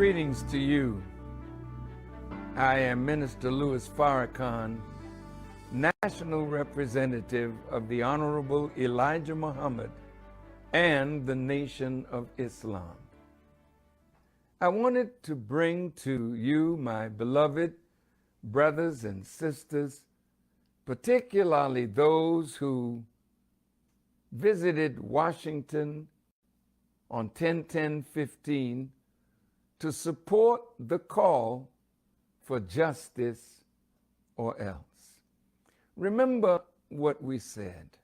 Greetings to you. I am Minister Louis Farrakhan, National Representative of the Honorable Elijah Muhammad and the Nation of Islam. I wanted to bring to you, my beloved brothers and sisters, particularly those who visited Washington on 10/10/15 to support the call for justice or else. Remember what we said.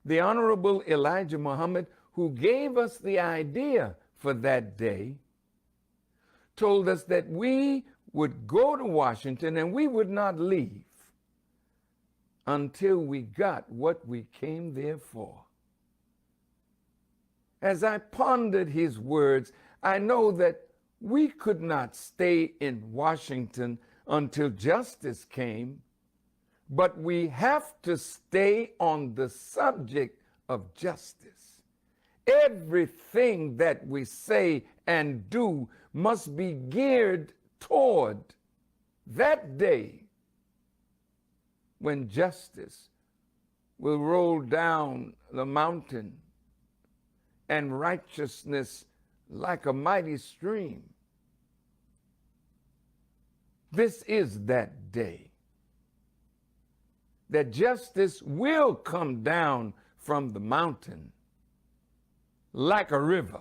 The Honorable Elijah Muhammad, who gave us the idea for that day, told us that we would go to Washington and we would not leave until we got what we came there for. As I pondered his words, I know that we could not stay in Washington until justice came, but we have to stay on the subject of justice. Everything that we say and do must be geared toward that day when justice will roll down the mountain and righteousness like a mighty stream. This is that day that justice will come down from the mountain like a river,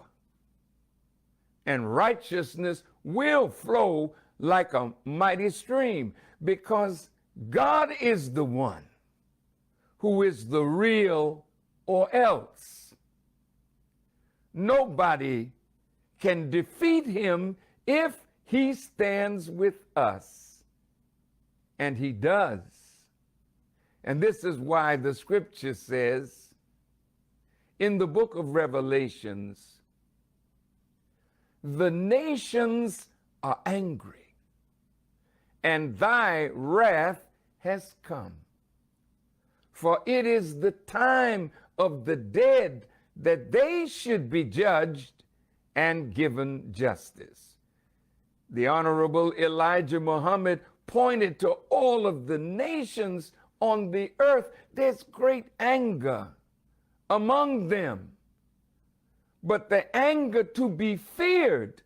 and righteousness will flow like a mighty stream, because God is the one who is the real or else. Nobody can defeat him if he stands with us. And he does. And this is why the scripture says in the book of Revelations, the nations are angry, and thy wrath has come. For it is the time of the dead that they should be judged and given justice. The Honorable Elijah Muhammad pointed to all of the nations on the earth. There's great anger among them. But the anger to be feared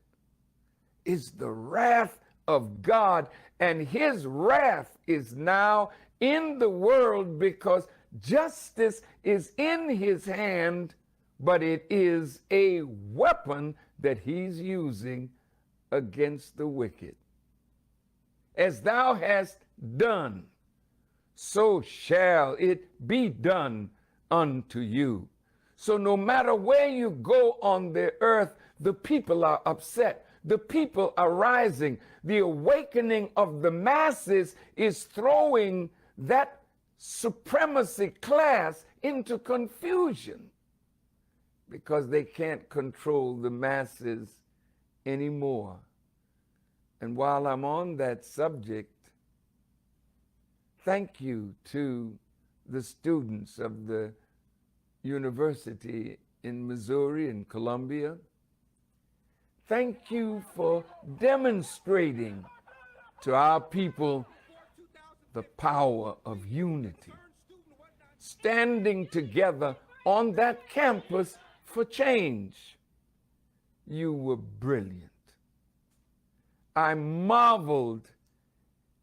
is the wrath of God. And his wrath is now in the world because justice is in his hand, but it is a weapon that he's using against the wicked. As thou hast done, so shall it be done unto you. So no matter where you go on the earth, the people are upset. The people are rising. The awakening of the masses is throwing that supremacy class into confusion, because they can't control the masses anymore. And while I'm on that subject, thank you to the students of the university in Missouri and Columbia. Thank you for demonstrating to our people the power of unity, standing together on that campus for change. You were brilliant. I marveled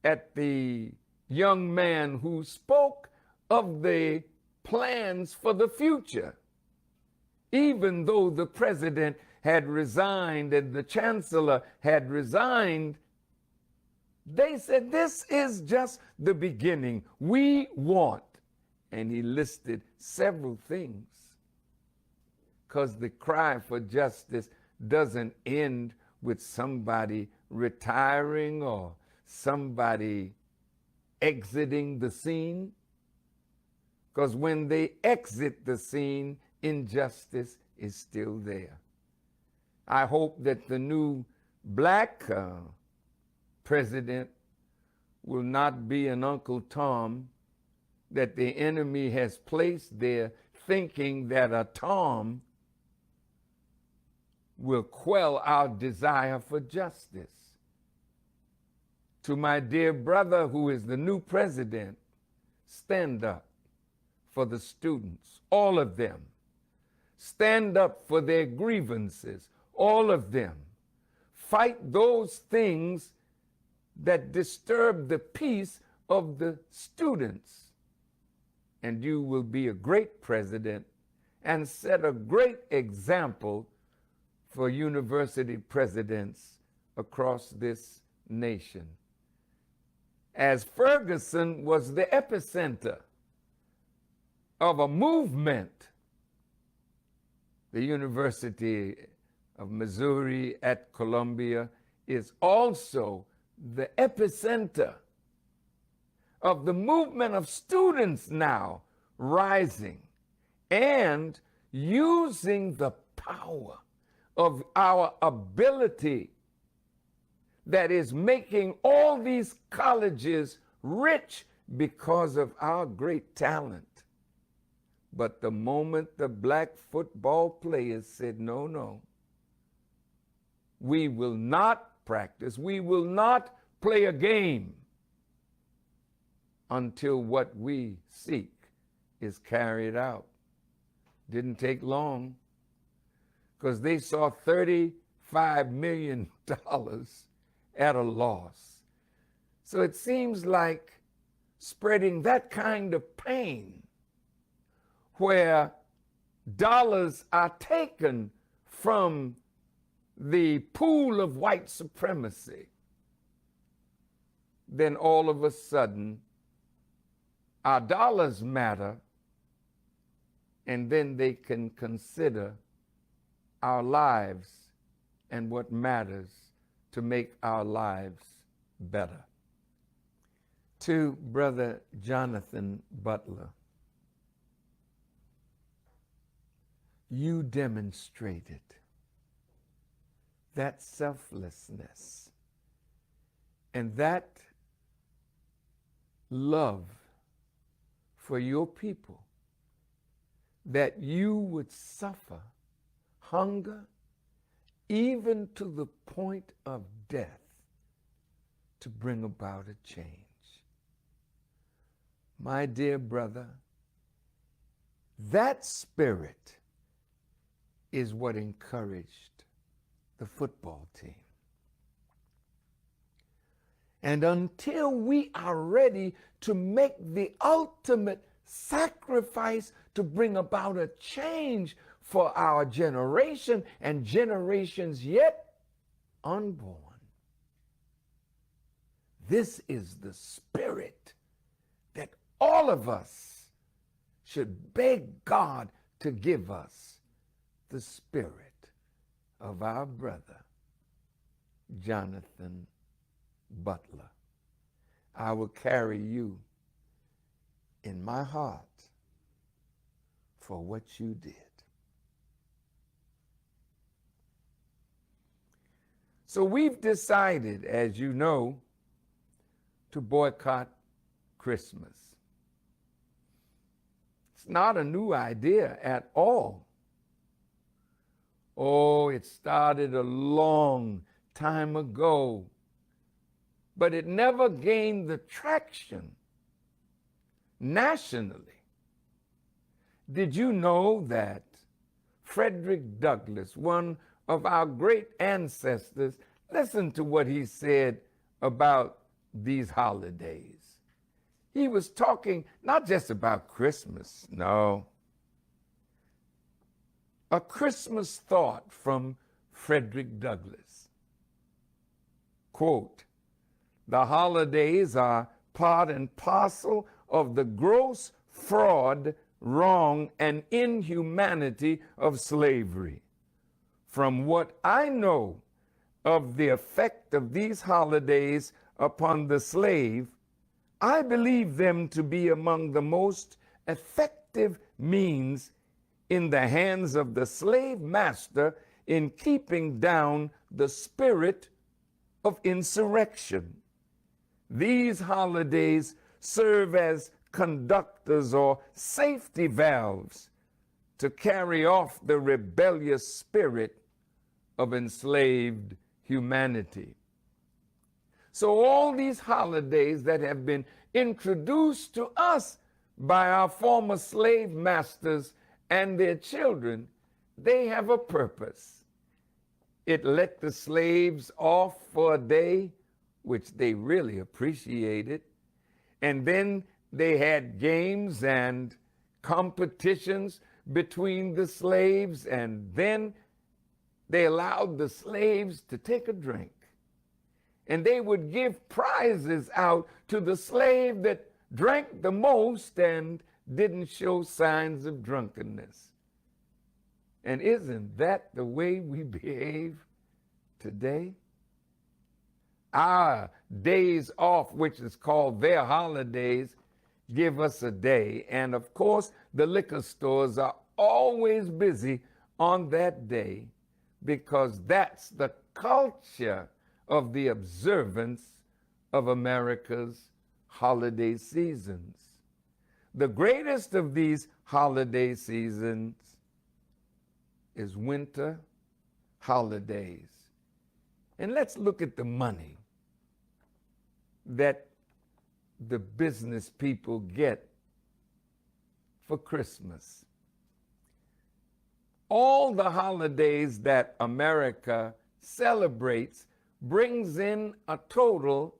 at the young man who spoke of the plans for the future. Even though the president had resigned and the chancellor had resigned, they said, this is just the beginning. We want, and he listed several things, because the cry for justice doesn't end with somebody retiring or somebody exiting the scene. Because when they exit the scene, injustice is still there. I hope that the new black president will not be an Uncle Tom that the enemy has placed there, thinking that a Tom will quell our desire for justice. To my dear brother who is the new president, stand up for the students, all of them. Stand up for their grievances, all of them. Fight those things that disturb the peace of the students. And you will be a great president and set a great example for university presidents across this nation. As Ferguson was the epicenter of a movement, the University of Missouri at Columbia is also the epicenter of the movement of students now rising and using the power of our ability that is making all these colleges rich because of our great talent. But the moment the black football players said, no, no, we will not practice, we will not play a game until what we seek is carried out. Didn't take long, because they saw $35 million at a loss. So it seems like spreading that kind of pain, where dollars are taken from the pool of white supremacy, then all of a sudden our dollars matter, and then they can consider our lives and what matters to make our lives better. To Brother Jonathan Butler, you demonstrated that selflessness and that love for your people, that you would suffer hunger even to the point of death to bring about a change. My dear brother, that spirit is what encouraged the football team. And until we are ready to make the ultimate sacrifice to bring about a change for our generation and generations yet unborn, this is the spirit that all of us should beg God to give us, the spirit of our brother, Jonathan Butler. I will carry you in my heart for what you did. So we've decided, as you know, to boycott Christmas. It's not a new idea at all. Oh, it started a long time ago, but it never gained the traction nationally. Did you know that Frederick Douglass, one of our great ancestors, listen to what he said about these holidays. He was talking not just about Christmas, no. A Christmas thought from Frederick Douglass. Quote, "The holidays are part and parcel of the gross fraud, wrong, and inhumanity of slavery. From what I know of the effect of these holidays upon the slave, I believe them to be among the most effective means in the hands of the slave master in keeping down the spirit of insurrection. These holidays serve as conductors or safety valves to carry off the rebellious spirit of enslaved humanity. So all these holidays that have been introduced to us by our former slave masters and their children, they have a purpose. It let the slaves off for a day, which they really appreciated, and then they had games and competitions between the slaves, and then they allowed the slaves to take a drink. And they would give prizes out to the slave that drank the most and didn't show signs of drunkenness. And isn't that the way we behave today? Our days off, which is called their holidays, give us a day. And of course, the liquor stores are always busy on that day because that's the culture of the observance of America's holiday seasons. The greatest of these holiday seasons is winter holidays. And let's look at the money that the business people get for Christmas. All the holidays that America celebrates brings in a total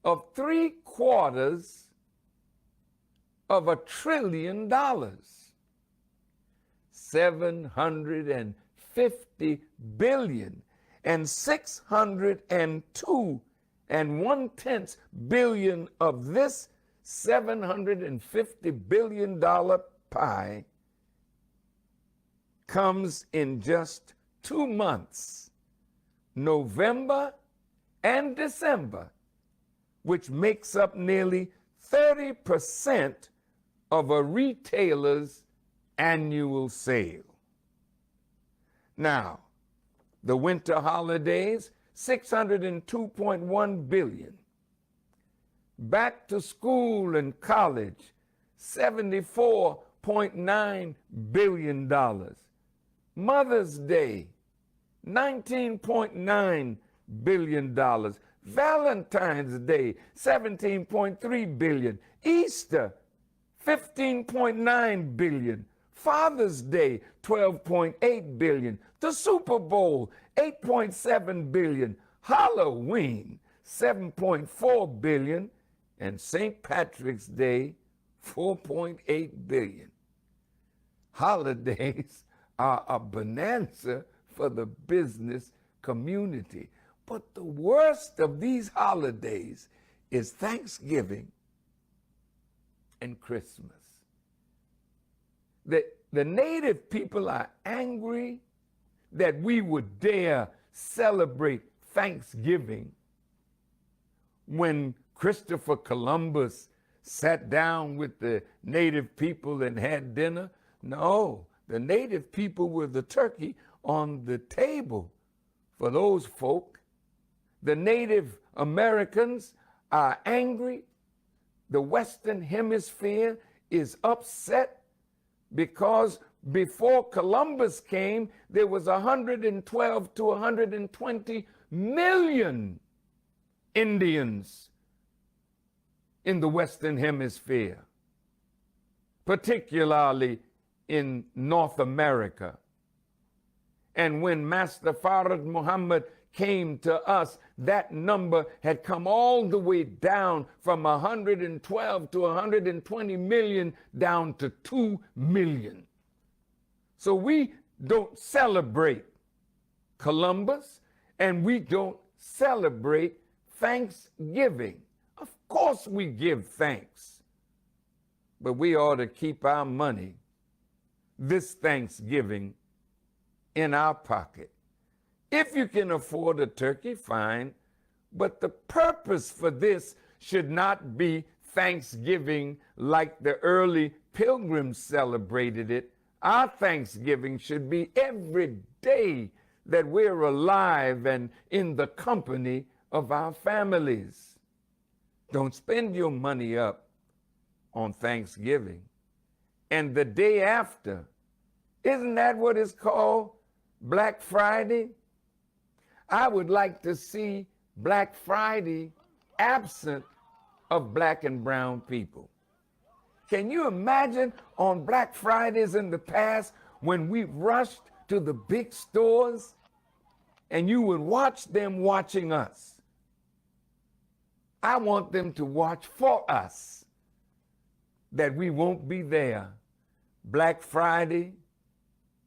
of $750 billion, and 602 1/10 billion of this $750 billion pie comes in just 2 months, November and December, which makes up nearly 30% of a retailer's annual sale. Now, the winter holidays, $602.1 billion. Back to school and college, $74.9 billion. Mother's Day, $19.9 billion. Valentine's Day, $17.3 billion. Easter, $15.9 billion. Father's Day, $12.8 billion. The Super Bowl, $8.7 billion. Halloween, $7.4 billion. And St. Patrick's Day, $4.8 billion. Holidays are a bonanza for the business community. But the worst of these holidays is Thanksgiving and Christmas. The native people are angry that we would dare celebrate Thanksgiving when Christopher Columbus sat down with the native people and had dinner. No, the native people were the turkey on the table for those folk. The Native Americans are angry. The Western Hemisphere is upset because before Columbus came, there was 112 to 120 million Indians in the Western Hemisphere, particularly in North America. And when Master Farad Muhammad came to us, that number had come all the way down from 112 to 120 million down to 2 million. So we don't celebrate Columbus and we don't celebrate Thanksgiving. Of course we give thanks, but we ought to keep our money this Thanksgiving in our pocket. If you can afford a turkey, fine, but the purpose for this should not be Thanksgiving like the early pilgrims celebrated it. Our Thanksgiving should be every day that we're alive and in the company of our families. Don't spend your money up on Thanksgiving. And the day after, isn't that what is called Black Friday? I would like to see Black Friday absent of black and brown people. Can you imagine on Black Fridays in the past when we rushed to the big stores and you would watch them watching us? I want them to watch for us that we won't be there Black Friday,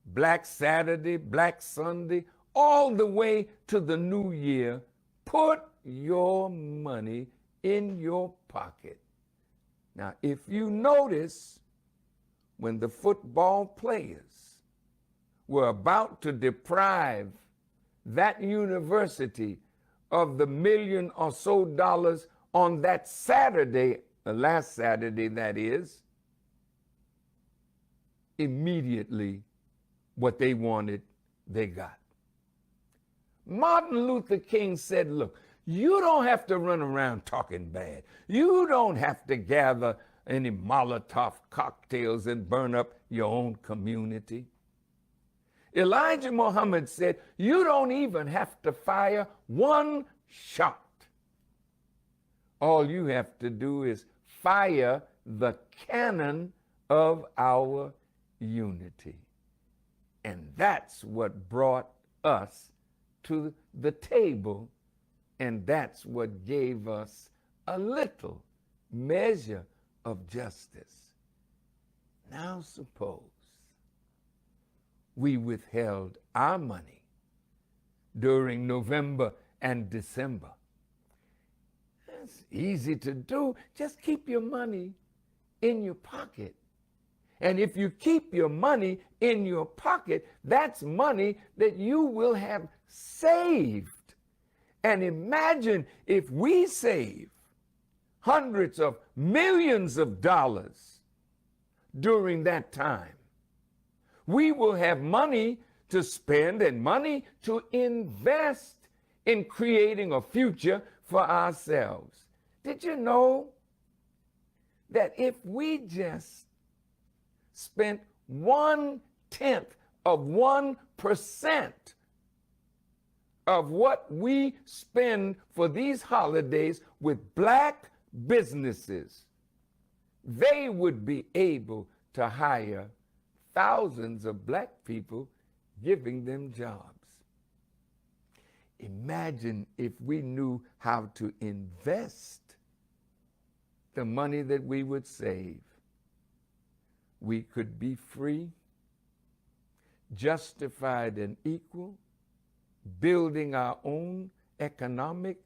Black Saturday, Black Sunday, all the way to the new year. Put your money in your pocket. Now, if you notice, when the football players were about to deprive that university of the $1 million or so on that Saturday, the last Saturday that is, immediately what they wanted, they got. Martin Luther King said, look, you don't have to run around talking bad. You don't have to gather any Molotov cocktails and burn up your own community. Elijah Muhammad said, you don't even have to fire one shot. All you have to do is fire the cannon of our unity. And that's what brought us to the table, and that's what gave us a little measure of justice. Now suppose we withheld our money during November and December. It's easy to do. Just keep your money in your pocket. And if you keep your money in your pocket, that's money that you will have saved. And imagine if we save hundreds of millions of dollars during that time. We will have money to spend and money to invest in creating a future for ourselves. Did you know that if we just spent 1/10 of 1% of what we spend for these holidays with black businesses, they would be able to hire thousands of black people, giving them jobs. Imagine if we knew how to invest the money that we would save. We could be free, justified and equal, building our own economic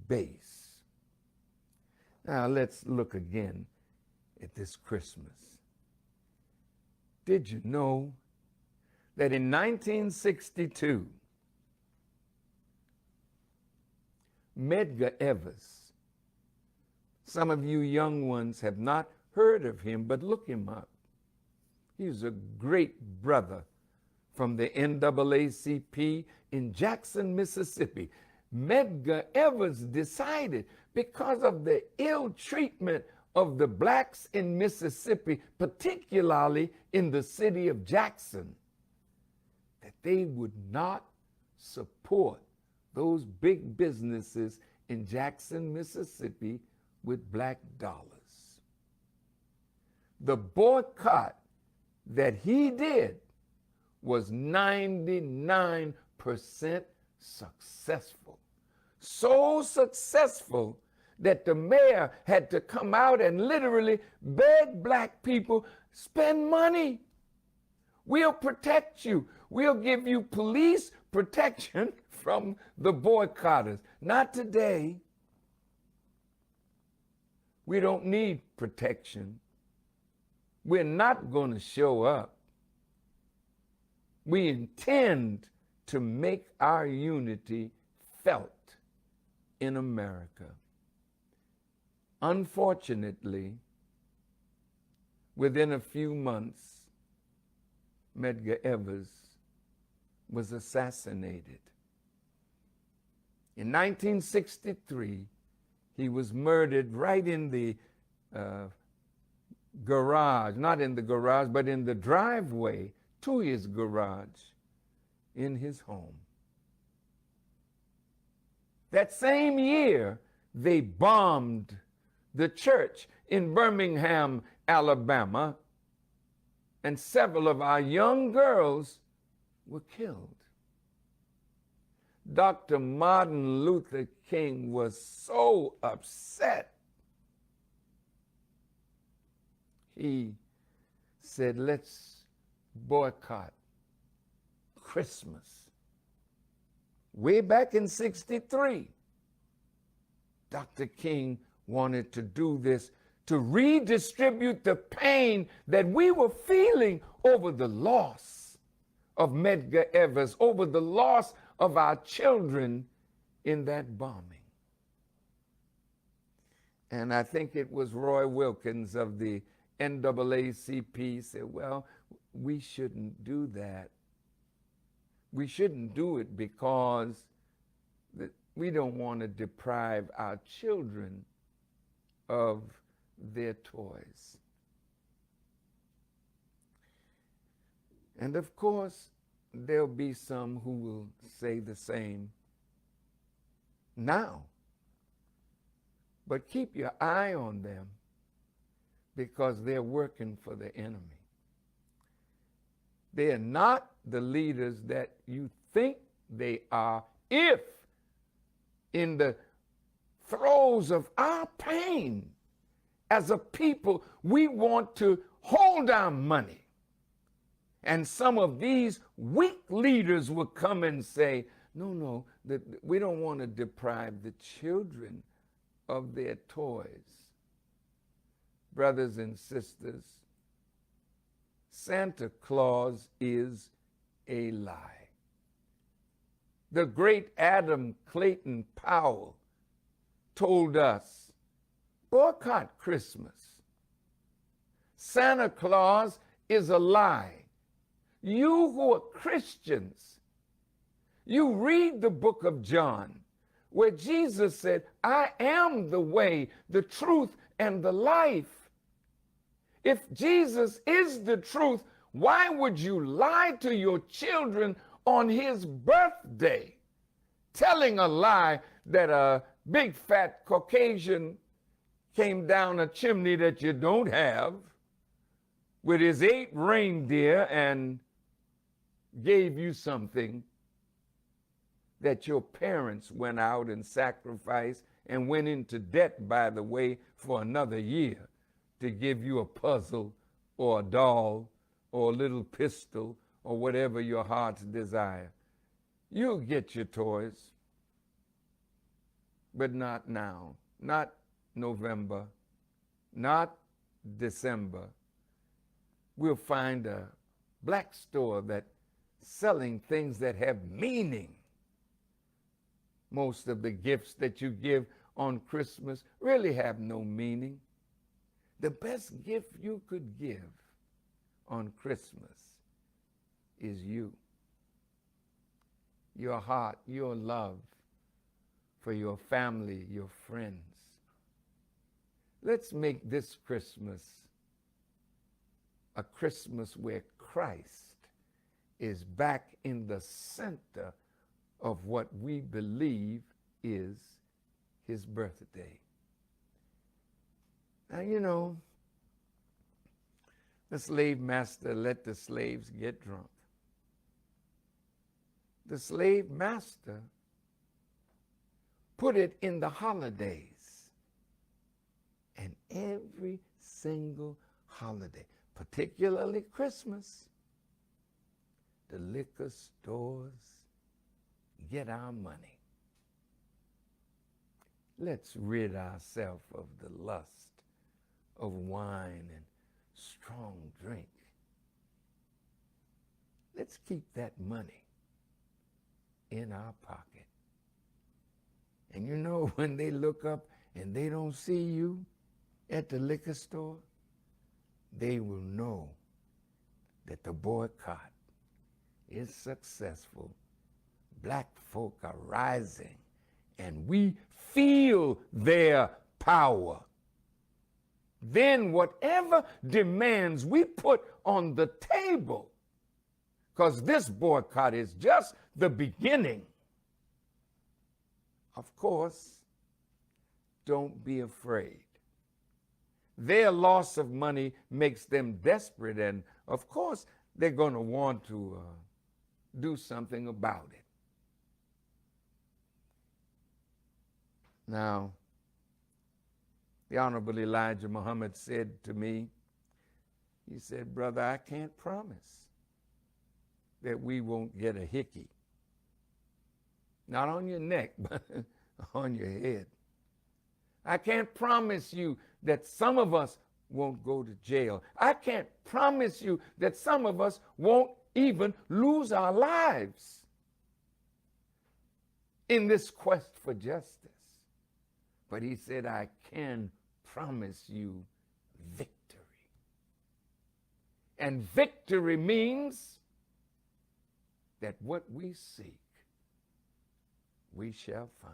base. Now let's look again at this Christmas. Did you know that in 1962, Medgar Evers, some of you young ones have not heard of him, but look him up. He's a great brother from the NAACP in Jackson, Mississippi. Medgar Evers decided, because of the ill treatment of the blacks in Mississippi, particularly in the city of Jackson, that they would not support those big businesses in Jackson, Mississippi with black dollars. The boycott that he did was 99% successful. So successful that the mayor had to come out and literally beg black people, spend money. We'll protect you. We'll give you police protection from the boycotters. Not today. We don't need protection. We're not going to show up. We intend to make our unity felt in America. Unfortunately, within a few months, Medgar Evers was assassinated. In 1963, he was murdered right in the garage, not in the garage, but in the driveway to his garage in his home. That same year, they bombed the church in Birmingham, Alabama, and several of our young girls were killed. Dr. Martin Luther King was so upset. He said, let's boycott Christmas. Way back in '63, Dr. King wanted to do this to redistribute the pain that we were feeling over the loss of Medgar Evers, over the loss of our children in that bombing. And I think it was Roy Wilkins of the NAACP said, well, we shouldn't do that. We shouldn't do it because we don't want to deprive our children of their toys. And of course, there'll be some who will say the same now. But keep your eye on them because they're working for the enemy. They are not the leaders that you think they are if in the throes of our pain as a people, we want to hold our money. And some of these weak leaders will come and say, no, we don't want to deprive the children of their toys. Brothers and sisters, Santa Claus is a lie. The great Adam Clayton Powell told us, boycott Christmas. Santa Claus is a lie. You who are Christians, you read the book of John, where Jesus said, I am the way, the truth, and the life. If Jesus is the truth, why would you lie to your children on his birthday, telling a lie that a big fat Caucasian came down a chimney that you don't have with his 8 reindeer and gave you something that your parents went out and sacrificed and went into debt, by the way, for another year to give you a puzzle or a doll or a little pistol or whatever your heart's desire. You'll get your toys, but not now, not November, not December. We'll find a black store that's selling things that have meaning. Most of the gifts that you give on Christmas really have no meaning. The best gift you could give on Christmas is you. Your heart, your love for your family, your friends. Let's make this Christmas a Christmas where Christ is back in the center of what we believe is his birthday. Now, you know, the slave master let the slaves get drunk. The slave master put it in the holidays. And every single holiday, particularly Christmas, the liquor stores get our money. Let's rid ourselves of the lust of wine and strong drink. Let's keep that money in our pocket. And you know, when they look up and they don't see you at the liquor store, they will know that the boycott is successful. Black folk are rising, and we feel their power. Then whatever demands we put on the table, because this boycott is just the beginning. of course, don't be afraid. Their loss of money makes them desperate, and of course, they're going to want to do something about it. Now, the Honorable Elijah Muhammad said to me, he said, "Brother, I can't promise that we won't get a hickey. Not on your neck, but on your head. I can't promise you that some of us won't go to jail. I can't promise you that some of us won't even lose our lives in this quest for justice. But he said, I can promise you victory. And victory means that what we seek, we shall find.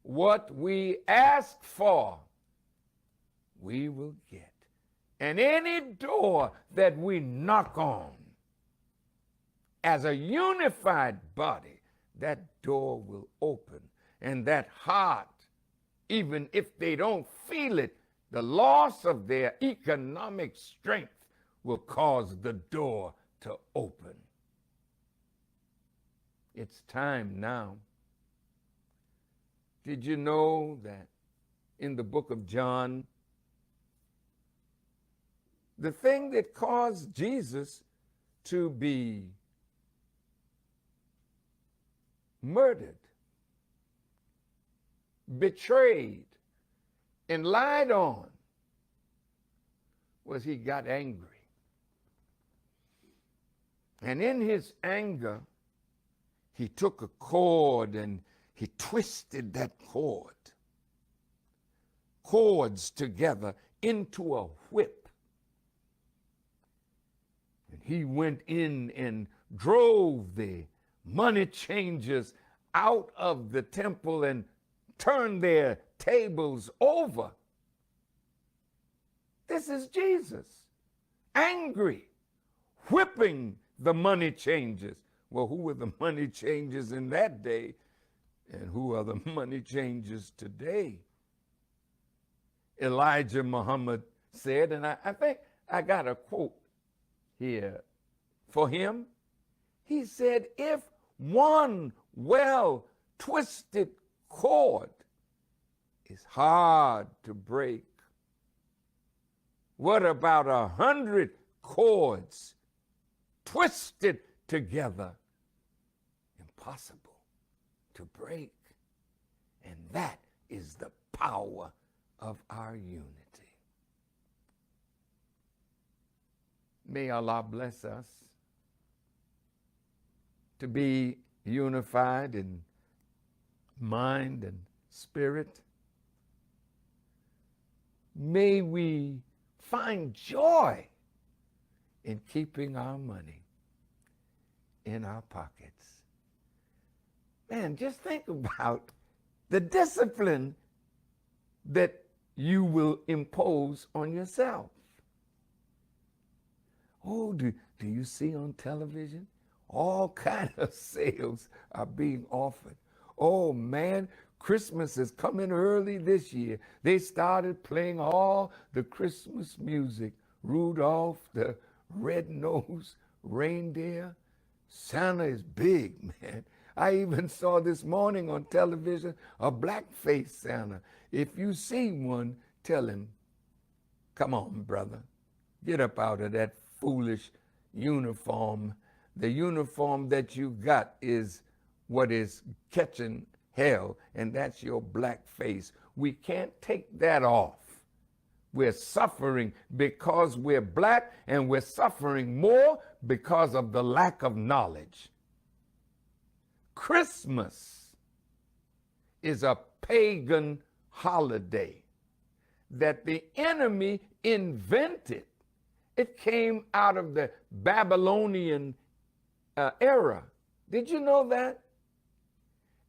What we ask for, we will get. And any door that we knock on as a unified body, that door will open. And that heart, even if they don't feel it, the loss of their economic strength will cause the door to open. It's time now. Did you know that in the book of John, the thing that caused Jesus to be murdered, betrayed, and lied on was he got angry. And in his anger, he took a cord and he twisted that cords together into a whip. And he went in and drove the money changers out of the temple and turned their tables over. This is Jesus, angry, whipping the money changers. Well, who were the money changers in that day? And who are the money changers today? Elijah Muhammad said, and I think I got a quote here for him. He said, if one well-twisted cord is hard to break, what about 100 cords twisted together? Impossible to break. And that is the power of our unity. May Allah bless us to be unified in mind and spirit. May we find joy in keeping our money in our pockets. Man, just think about the discipline that you will impose on yourself. Oh, do you see on television? All kinds of sales are being offered. Oh man, Christmas is coming early this year. They started playing all the Christmas music. Rudolph the red-nosed reindeer. Santa is big, man. I even saw this morning on television a black-faced Santa. If you see one, tell him, come on, brother, get up out of that foolish uniform. The uniform that you got is what is catching hell, and that's your black face. We can't take that off. We're suffering because we're black, and we're suffering more because of the lack of knowledge. Christmas is a pagan holiday that the enemy invented. It came out of the Babylonian era. Did you know that?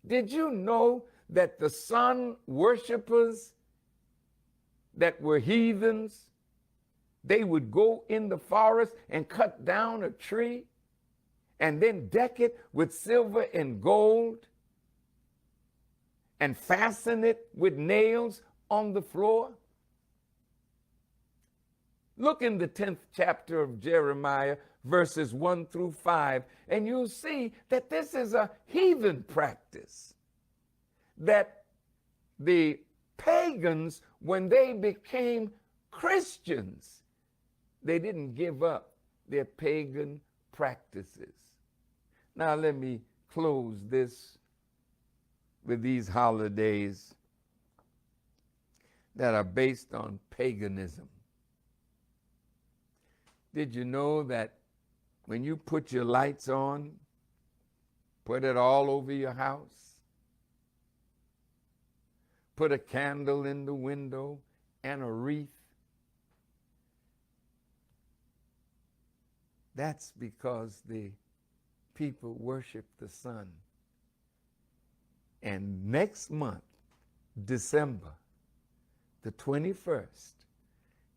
Did you know that the sun worshipers that were heathens, they would go in the forest and cut down a tree and then deck it with silver and gold and fasten it with nails on the floor? Look in the 10th chapter of Jeremiah, verses 1 through 5, and you'll see that this is a heathen practice. That the pagans, when they became Christians, they didn't give up their pagan practices. Now let me close this with these holidays that are based on paganism. Did you know that when you put your lights on, put it all over your house, put a candle in the window and a wreath, that's because the people worship the sun. And next month, December the 21st,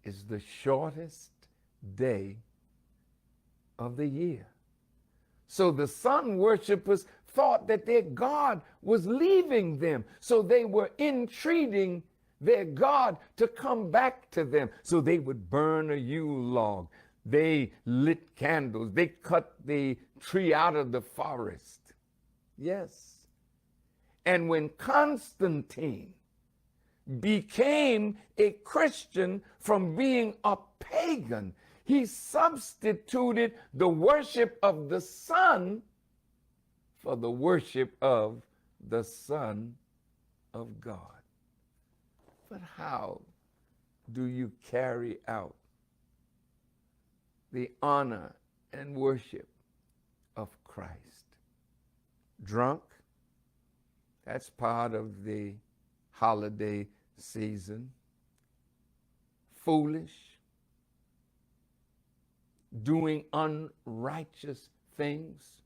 is the shortest day of the year. So the sun worshipers thought that their God was leaving them. So they were entreating their God to come back to them. So they would burn a Yule log. They lit candles. They cut the tree out of the forest. Yes. And when Constantine became a Christian from being a pagan, he substituted the worship of the sun for the worship of the Son of God. But how do you carry out the honor and worship of Christ? Drunk? That's part of the holiday season. Foolish? Doing unrighteous things?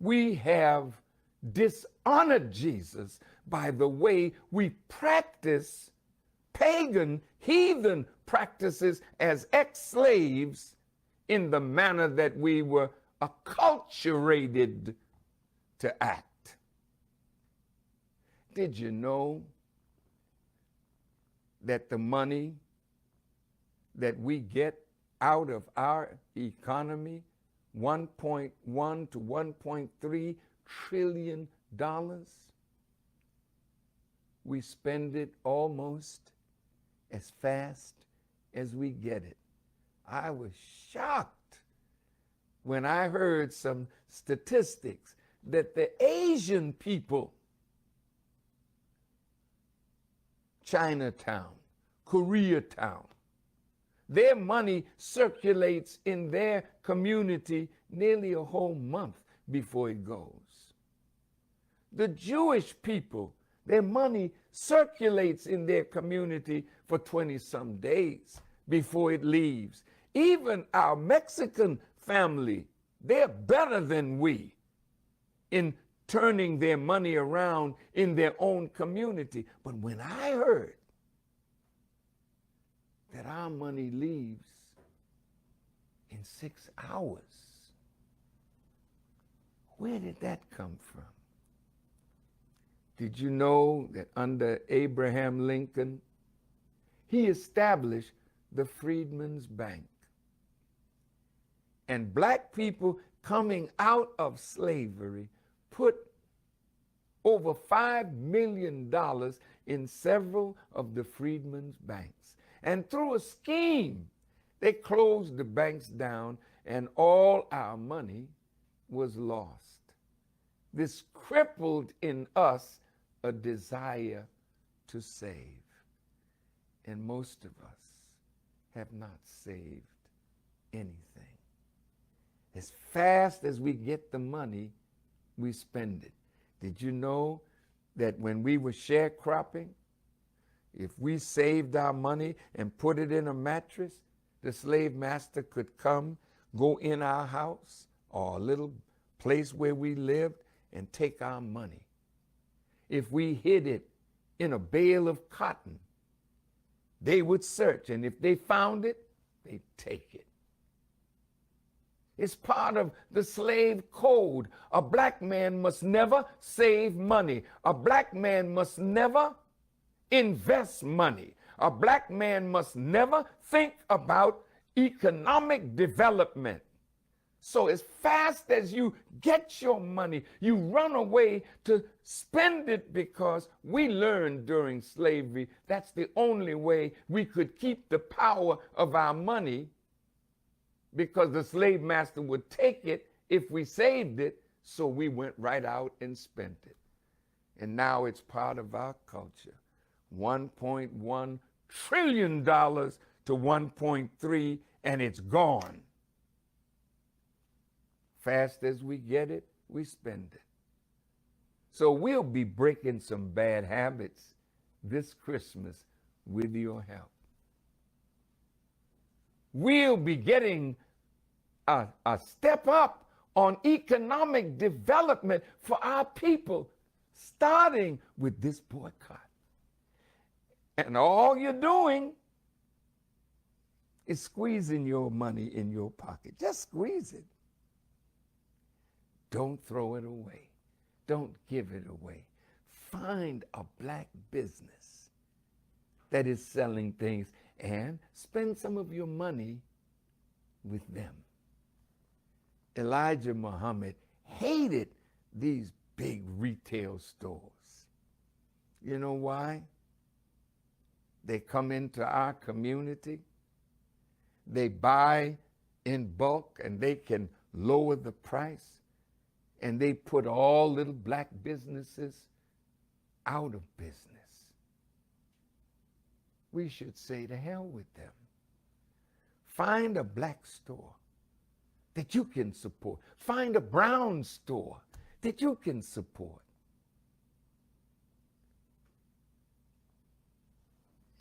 We have dishonored Jesus by the way we practice pagan, heathen practices as ex-slaves in the manner that we were acculturated to act. Did you know that the money that we get out of our economy, $1.1 to $1.3 trillion, we spend it almost as fast as we get it? I was shocked when I heard some statistics that the Asian people, Chinatown, Koreatown, their money circulates in their community nearly a whole month before it goes. The Jewish people, their money circulates in their community for 20-some days before it leaves. Even our Mexican family, they're better than we in turning their money around in their own community. But when I heard that our money leaves in 6 hours, where did that come from? Did you know that under Abraham Lincoln, he established the Freedmen's Bank? And black people coming out of slavery put over $5 million in several of the Freedmen's Banks. And through a scheme, they closed the banks down and all our money was lost. This crippled in us a desire to save. And most of us have not saved anything. As fast as we get the money, we spend it. Did you know that when we were sharecropping, if we saved our money and put it in a mattress, the slave master could come, go in our house or a little place where we lived and take our money? If we hid it in a bale of cotton, they would search, and if they found it, they'd take it. It's part of the slave code. A black man must never save money. A black man must never invest money. A black man must never think about economic development. So as fast as you get your money, you run away to spend it, because we learned during slavery that's the only way we could keep the power of our money, because the slave master would take it if we saved it. So we went right out and spent it. And now it's part of our culture. $1.1 trillion to 1.3, and it's gone. Fast as we get it, we spend it. So we'll be breaking some bad habits this Christmas with your help. We'll be getting a step up on economic development for our people, starting with this boycott. And all you're doing is squeezing your money in your pocket. Just squeeze it. Don't throw it away. Don't give it away. Find a black business that is selling things and spend some of your money with them. Elijah Muhammad hated these big retail stores. You know why? They come into our community, they buy in bulk, and they can lower the price. And they put all little black businesses out of business. We should say to hell with them. Find a black store that you can support. Find a brown store that you can support.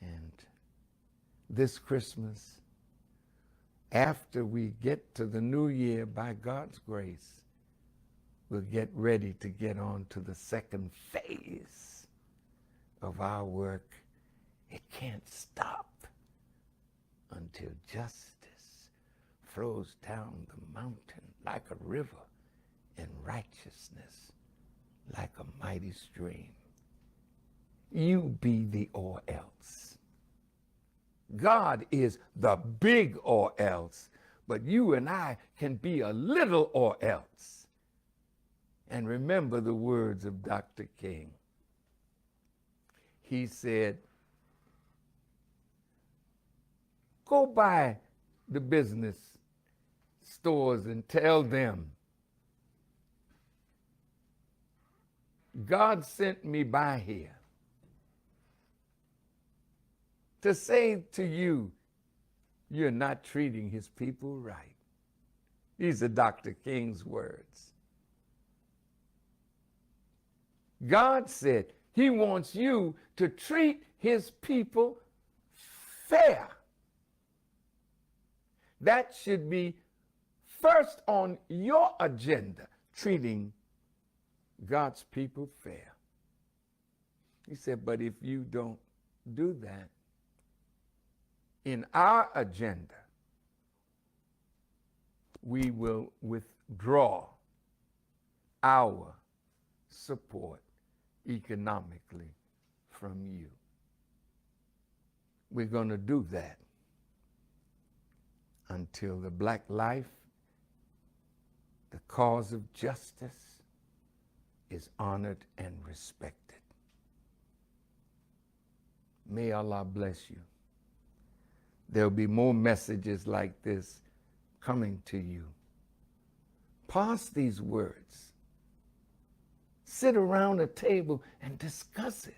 And this Christmas, after we get to the new year, by God's grace, we'll get ready to get on to the second phase of our work. It can't stop until justice flows down the mountain like a river, and righteousness like a mighty stream. You be the or else. God is the big or else, but you and I can be a little or else. And remember the words of Dr. King. He said, go by the business stores and tell them, God sent me by here to say to you, you're not treating his people right. These are Dr. King's words. God said he wants you to treat his people fair. That should be first on your agenda, treating God's people fair. He said, but if you don't do that, in our agenda, we will withdraw our support economically from you. We're going to do that until the black life, the cause of justice, is honored and respected. May Allah bless you. There'll be more messages like this coming to you. Pass these words. Sit around a table and discuss it.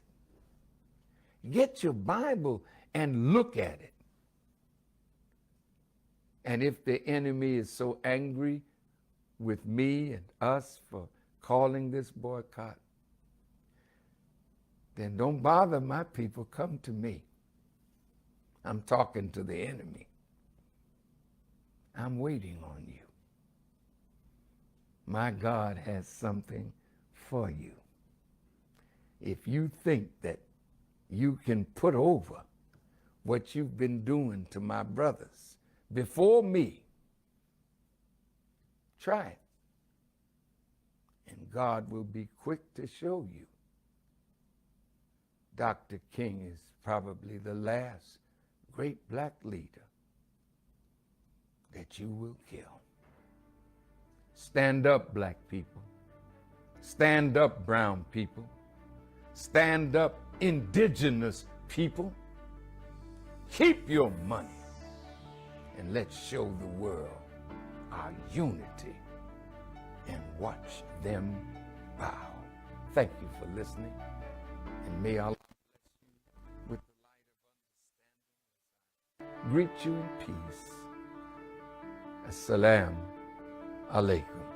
Get your Bible and look at it. And if the enemy is so angry with me and us for calling this boycott, then don't bother my people. Come to me. I'm talking to the enemy. I'm waiting on you. My God has something for you. If you think that you can put over what you've been doing to my brothers before me, Try it. And God will be quick to show you. Dr. King is probably the last great black leader that you will kill. Stand up, black people. Stand up, brown people. Stand up, indigenous people. Keep your money and let's show the world our unity and watch them bow. Thank you for listening, and may Allah bless you with the light of understanding. Greet you in peace. As-Salaam Alaikum.